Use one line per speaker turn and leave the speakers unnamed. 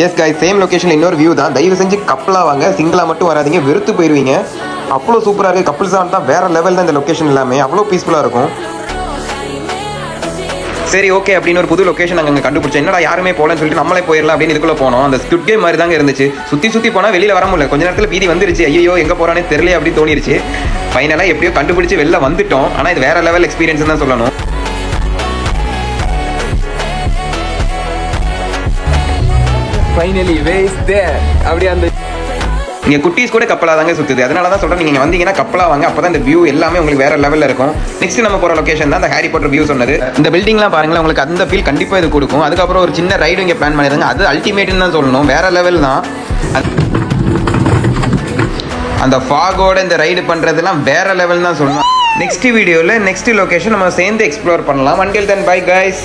S காய், same லொக்கேஷனில் இன்னொரு வியூ தான். தயவு செஞ்சு கப்பலாக வாங்க, சிங்கிளாக மட்டும் வராதிங்க, வெறுத்து போயிடுவீங்க. அவ்வளோ சூப்பராக இருக்குது. கப்பிள்ஸாக தான் வேறு லெவல் தான் இந்த லொக்கேஷன் எல்லாமே, அவ்வளோ பீஸ்ஃபுல்லாக இருக்கும். சரி ஓகே அப்படின்னு ஒரு புது லொக்கேஷன் நாங்கள் கண்டுபிடிச்சோம். என்னடா யாருமே போகலன்னு சொல்லிட்டு நம்மளே போயிடலாம் அப்படின்னு இதுக்குள்ளே போனோம். அந்த ஸ்குட் கேம் மாதிரி தாங்க இருந்துச்சு. சுற்றி போனால் வெளியில் வர முடியல. கொஞ்ச நேரத்தில் பீதி வந்துருச்சு. ஐயோ எங்கே போகிறானே தெரியல அப்படின்னு தோணிருச்சு. ஃபைனலாக எப்படியோ கண்டுபிடிச்சி வெளில வந்துட்டோம். ஆனால் இது வேறு லெவல் எக்ஸ்பீரியன்ஸ் தான் சொல்லணும்.
ஃபைனலி வேஸ்ட் தேர். அப்படியே அந்த
இங்கே குட்டீஸ் கூட கப்பலாக தாங்க சுற்றுது. அதனால தான் சொல்கிறேன், நீங்கள் வந்தீங்கன்னா கப்பலாக வாங்க. அப்போ தான் இந்த வியூ எல்லாமே உங்களுக்கு வேறு லெவலில் இருக்கும். நெக்ஸ்ட் நம்ம போகிற லொக்கேஷன் தான் இந்த ஹாரி பாட்டர் வியூ சொன்னது. இந்த பில்டிங்லாம் பாருங்களேன், உங்களுக்கு அந்த ஃபீல் கண்டிப்பாக இது கொடுக்கும். அதுக்கப்புறம் ஒரு சின்ன ரைடு இங்கே பிளான் பண்ணிடுங்க. அது அல்டிமேட்னு தான் சொல்லணும், வேறு லெவல் தான். அந்த ஃபாகோட இந்த ரைடு பண்ணுறதுலாம் வேறு லெவல் தான் சொல்லணும். நெக்ஸ்ட் வீடியோவில் நெக்ஸ்ட் லொக்கேஷன் நம்ம சேர்ந்து எக்ஸ்ப்ளோர் பண்ணலாம். Until then bye guys.